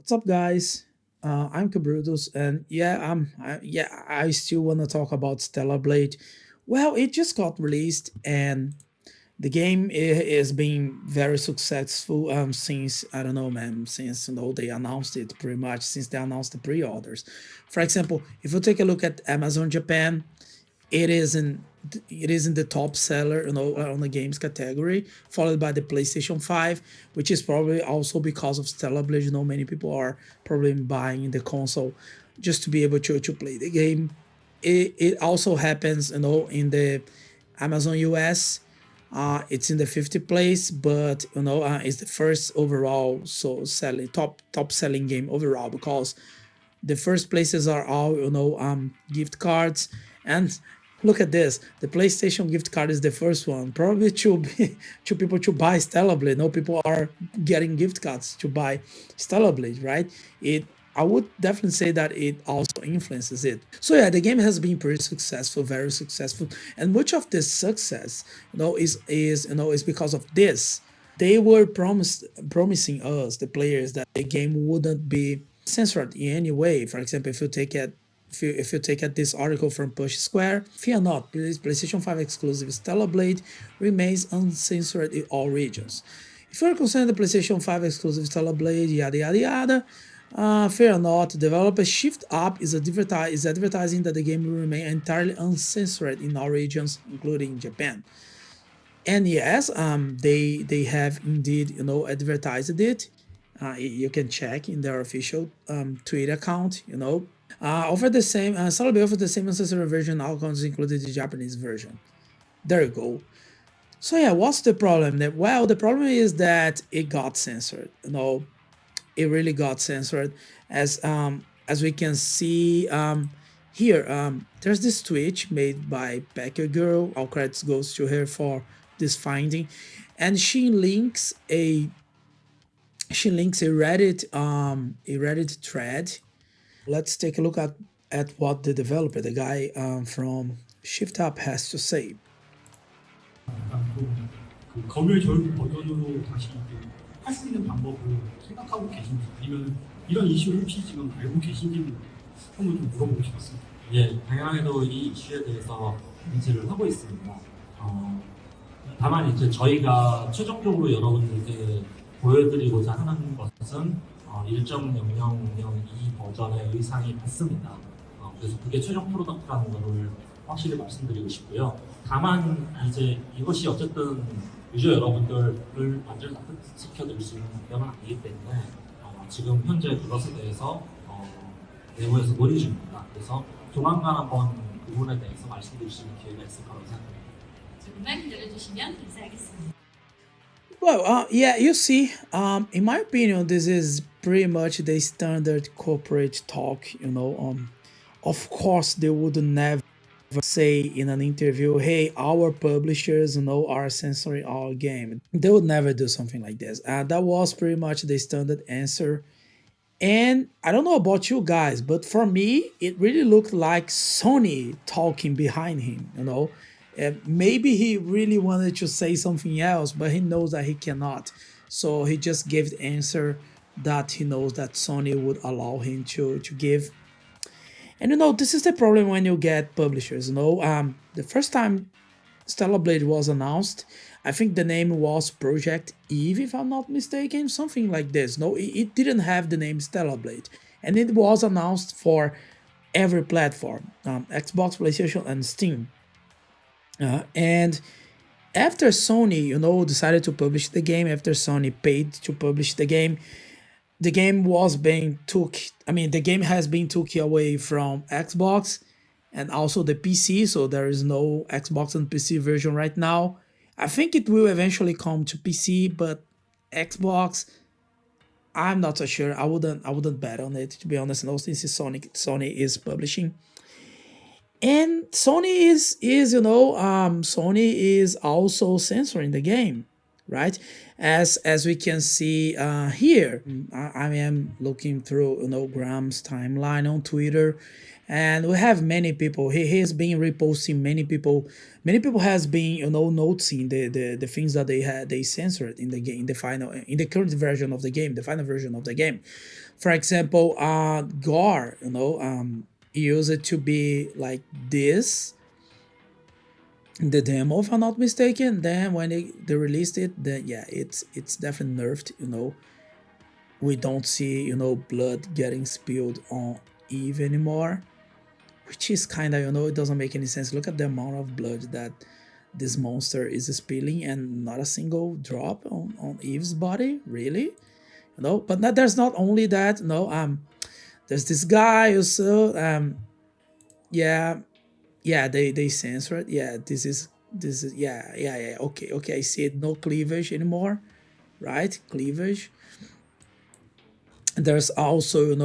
What's up, guys? I'm Kabrutus, and I still want to talk about Stellar Blade. Well, it just got released, and the game is being very successful since I don't know, man, since they announced it pretty much since they announced the pre-orders. For example, if you take a look at Amazon Japan, it is in the top seller, on the games category, followed by the PlayStation 5, which is probably also because of Stellar Blade. Many people are probably buying the console just to be able to play the game. It also happens, in the Amazon US. It's in the 50th place, but it's the first overall selling top selling game overall, because the first places are all gift cards. And look at this, the PlayStation gift card is the first one, probably to people to buy Stellar Blade. No, people are getting gift cards to buy Stellar Blade, right? I would definitely say that it also influences it. So yeah, the game has been pretty successful, very successful, and much of this success, is because of this. They were promising us, the players, that the game wouldn't be censored in any way. For example, if you take at this article from Push Square, fear not, PlayStation 5 exclusive Stellar Blade remains uncensored in all regions. If you're concerned the PlayStation 5 exclusive Stellar Blade, yada yada yada, fear not, developer Shift Up is advertising that the game will remain entirely uncensored in all regions, including Japan. And yes, they have indeed, advertised it. You can check in their official Twitter account, Offer the same, Stellar offer the same uncensored version, all content included the Japanese version. There you go. So yeah, what's the problem? Well, the problem is that it got censored. It really got censored, as we can see here. There's this tweet made by Packer Girl. All credits goes to her for this finding, and she links a Reddit thread. Let's take a look at what the developer, the guy from Shift Up, has to say. 그 검열 교육 버전으로 다시 할 수 있는 방법을 생각하고 계신지, 아니면 이런 이슈를 혹시 지금 알고 계신지 한번 좀 물어보고 싶었습니다. 예, 당연하게도 이 이슈에 대해서 인지를 하고 있습니다. 다만 이제 저희가 최종적으로 여러분들께 보여드리고자 하는 것은 1.000이 버전의 의상이 같습니다. 그래서 그게 최종 프로덕트라는 것을 확실히 말씀드리고 싶고요. 다만 이제 이것이 어쨌든 유저 여러분들을 완전히 납득시켜드릴 수 있는 답변은 아니기 때문에 지금 현재 그것에 대해서 내부에서 논의 중입니다. 그래서 조만간 한번 그 부분에 대해서 말씀드릴 수 있는 기회가 있을 거라고 생각합니다. 조금만 기다려주시면 감사하겠습니다. Well, yeah, you see, in my opinion, this is pretty much the standard corporate talk, Of course, they would never say in an interview, hey, our publishers, are censoring our game. They would never do something like this. That was pretty much the standard answer. And I don't know about you guys, but for me, it really looked like Sony talking behind him, Maybe he really wanted to say something else, but he knows that he cannot. So he just gave the answer that he knows that Sony would allow him to give. And this is the problem when you get publishers. The first time Stellar Blade was announced, I think the name was Project Eve, if I'm not mistaken, something like this. No, it didn't have the name Stellar Blade, and it was announced for every platform, Xbox, PlayStation, and Steam. And after Sony, decided to publish the game, after Sony paid to publish the game has been took away from Xbox and also the PC, so there is no Xbox and PC version right now. I think it will eventually come to PC, but Xbox, I'm not so sure. I wouldn't bet on it, to be honest. And also, since Sony is publishing. And Sony Sony is also censoring the game, right? As we can see here, I am looking through Graham's timeline on Twitter, and we have many people. He has been reposting many people. Many people has been noticing the things that they censored in the game, in the current version of the game, the final version of the game. For example, gore, use it to be like this in the demo, if I'm not mistaken. Then when they released it, then yeah, it's definitely nerfed. We don't see blood getting spilled on Eve anymore, which is kind of it doesn't make any sense. Look at the amount of blood that this monster is spilling, and not a single drop on Eve's body, really. But there's not only that. There's this guy also. Yeah, they censor it. Yeah, this is yeah. Okay, I see it. No cleavage anymore, right? Cleavage. There's also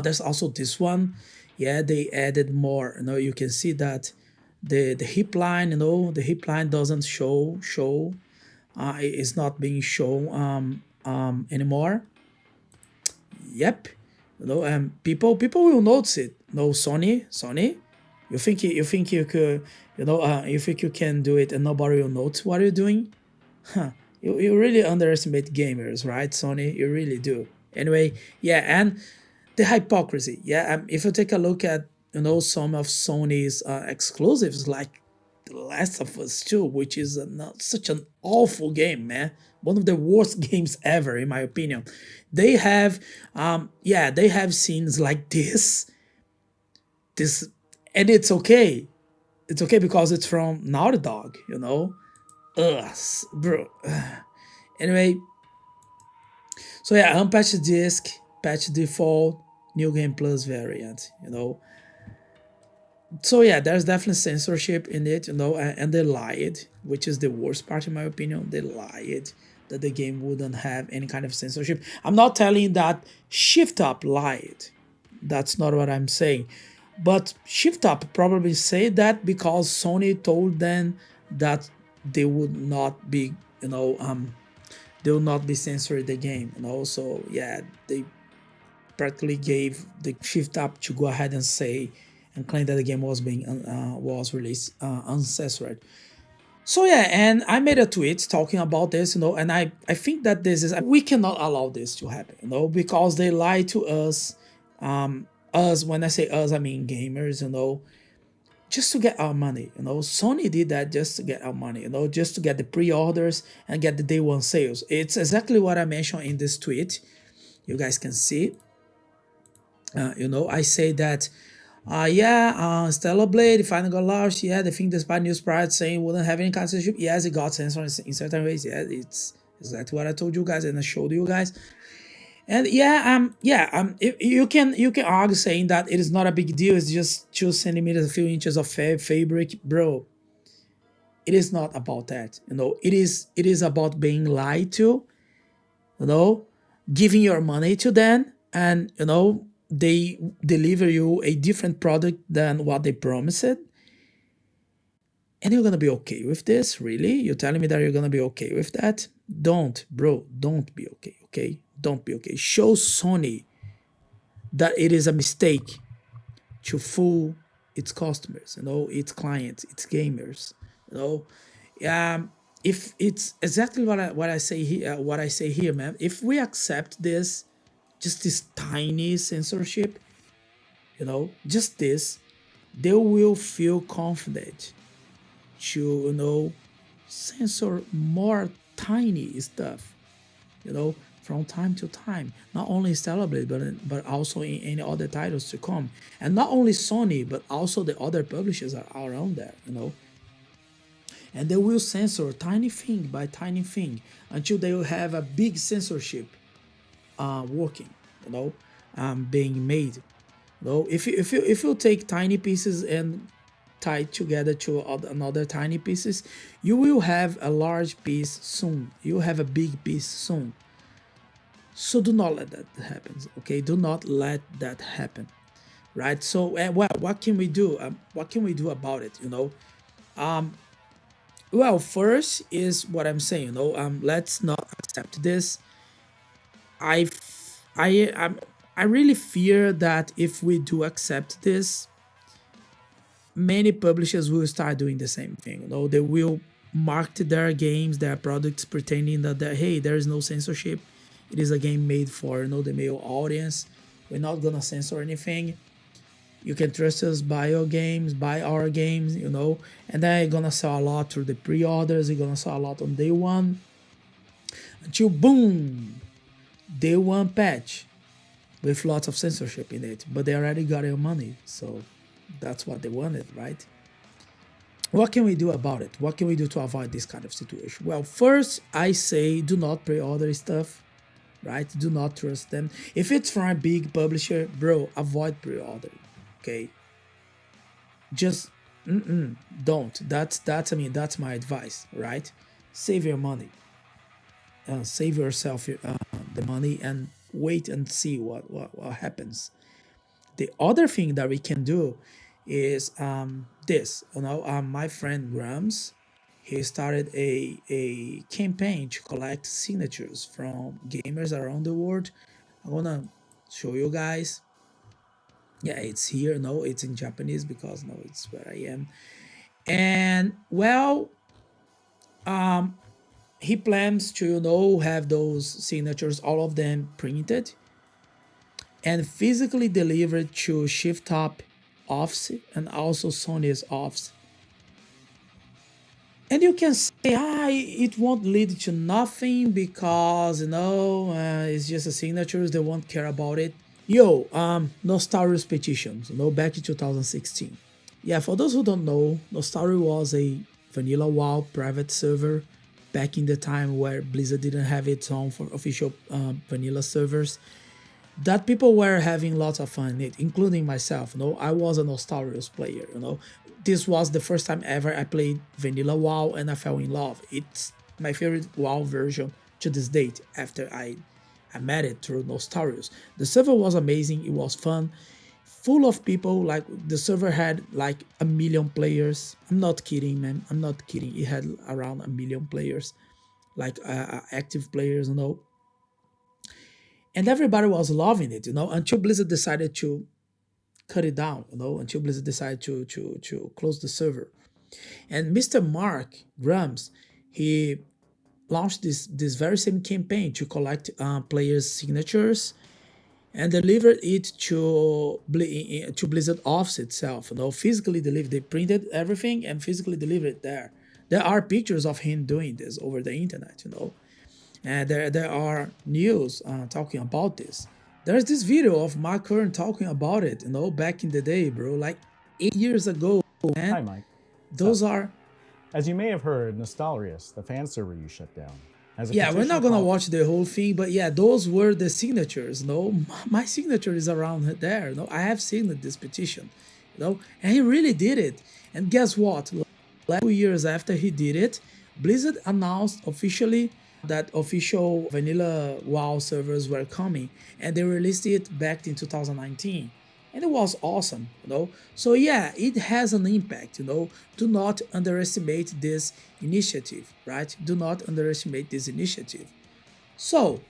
there's also this one. Yeah, they added more. You can see that the hip line. The hip line doesn't show. It's not being shown anymore. Yep. People will notice it. No, Sony, you think you could, you think you can do it and nobody will notice what you're doing? Huh. You really underestimate gamers, right, Sony? You really do. Anyway, yeah, and the hypocrisy. Yeah, if you take a look at some of Sony's exclusives, like The Last of Us 2, which is not such an awful game, man. One of the worst games ever, in my opinion. They have, they have scenes like this, and it's okay. It's okay because it's from Naughty Dog, Ugh, bro. Anyway, so yeah, unpatched disc, patch default, new game plus variant, So yeah, there's definitely censorship in it, and they lied, which is the worst part in my opinion. They lied that the game wouldn't have any kind of censorship. I'm not telling that Shift Up lied. That's not what I'm saying. But Shift Up probably said that because Sony told them that they would not be, they will not be censoring the game, So yeah, they practically gave the Shift Up to go ahead and say and claim that the game was being was released uncensored. So yeah, and I made a tweet talking about this, and I think that we cannot allow this to happen, because they lie to us. Us, when I say us, I mean gamers, just to get our money. Sony did that just to get our money, just to get the pre-orders and get the day one sales. It's exactly what I mentioned in this tweet. You guys can see. I say that. Stellar Blade finally got launched. Yeah, they think despite news prior saying wouldn't have any kind of censorship. Yes, it got censored in certain ways. Yeah, it's exactly what I told you guys and I showed you guys. And you can argue saying that it is not a big deal. It's just 2 centimeters, a few inches of fabric, bro. It is not about that. It is about being lied to. Giving your money to them, and they deliver you a different product than what they promised. And you're gonna be okay with this? Really? You're telling me that you're gonna be okay with that? Don't be okay, okay? Don't be okay. Show Sony that it is a mistake to fool its customers, its clients, its gamers, if it's exactly what I say here, man. If we accept this, just this tiny censorship, just this, they will feel confident to, censor more tiny stuff, from time to time. Not only in Stellar Blade, but also in any other titles to come. And not only Sony, but also the other publishers are around there, And they will censor tiny thing by tiny thing until they will have a big censorship working, being made. If you take tiny pieces and tie together to another tiny pieces, you will have a large piece soon. You will have a big piece soon. So do not let that happen. Okay, do not let that happen. Right. So what can we do? What can we do about it? Well, first is what I'm saying. Let's not accept this. I really fear that if we do accept this, many publishers will start doing the same thing. They will market their games, their products, pretending that hey, there is no censorship. It is a game made for, you know, the male audience. We're not gonna censor anything. You can trust us, buy your games, buy our games, you know, and then you're gonna sell a lot through the pre-orders. You're gonna sell a lot on day one until boom, day one patch with lots of censorship in it. But they already got your money, so that's what they wanted, right? What can we do about it? What can we do to avoid this kind of situation? Well, first, I say do not pre-order stuff, right? Do not trust them. If it's from a big publisher, bro, avoid pre-ordering, okay? Just don't. That's my advice, right? Save your money. Save yourself the money and wait and see what happens. The other thing that we can do is this. You know, my friend Grams, he started a campaign to collect signatures from gamers around the world. I'm gonna show you guys. Yeah, it's here. No, it's in Japanese because no, it's where I am. And well, he plans to, you know, have those signatures, all of them printed and physically delivered to Shift Top office and also Sony's office. And you can say, it won't lead to nothing because, you know, it's just a signatures, they won't care about it. Yo, Nostarius petitions, you know, back in 2016. Yeah, for those who don't know, Nostarius was a vanilla WoW private server back in the time where Blizzard didn't have its own for official vanilla servers, that people were having lots of fun in it, including myself. You know, I was a Nostarius player. You know, this was the first time ever I played vanilla WoW and I fell in love. It's my favorite WoW version to this date. After I met it through Nostarius, the server was amazing. It was fun, full of people. Like the server had like 1 million players. I'm not kidding, man. I'm not kidding. It had around 1 million players, like active players, you know. And everybody was loving it, you know, until Blizzard decided to cut it down, you know, until Blizzard decided to close the server. And Mr. Mark Grams, he launched this very same campaign to collect players' signatures and delivered it to Blizzard office itself, you know, physically delivered. They printed everything and physically delivered it there. There are pictures of him doing this over the internet, you know. And there are news talking about this. There's this video of Mark Kern talking about it, you know, back in the day, bro, like 8 years ago, man. Hi, Mike. Those are... As you may have heard, Nostarius, the fan server you shut down, has a Yeah, we're petition not gonna called- watch the whole thing, but yeah, those were the signatures, you know. My signature is around there, you know. I have signed this petition, you know, and he really did it. And guess what? Like 2 years after he did it, Blizzard announced officially that official vanilla WoW servers were coming, and they released it back in 2019, and it was awesome, you know. So yeah, it has an impact, you know. Do not underestimate this initiative, right? Do not underestimate this initiative. So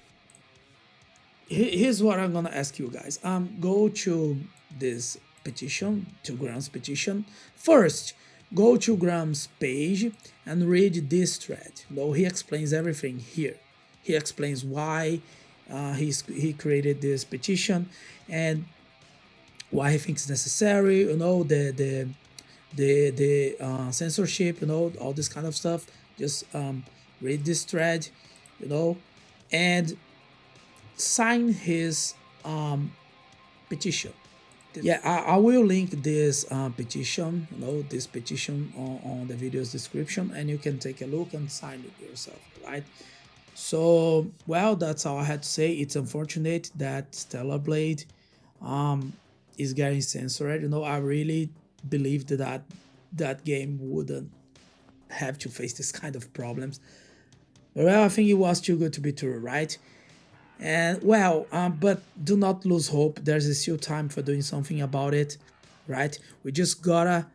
here's what I'm gonna ask you guys. Go to this petition, to Graham's petition. First, go to Graham's page and read this thread. You know, he explains everything here. He explains why he created this petition and why he thinks necessary. You know, the censorship. You know, all this kind of stuff. Just read this thread. You know, and sign his petition. Yeah, I will link this petition, you know, this petition on the video's description, and you can take a look and sign it yourself, right? So, well, that's all I had to say. It's unfortunate that Stellar Blade is getting censored. You know, I really believed that that game wouldn't have to face this kind of problems. Well, I think it was too good to be true, right? And well, but do not lose hope. There's still time for doing something about it, right? We just gotta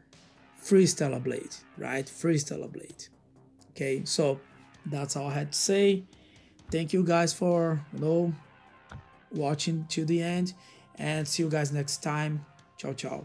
free Stellar Blade, right? Free Stellar Blade. Okay, so that's all I had to say. Thank you guys for, you know, watching to the end, and see you guys next time. Ciao, ciao.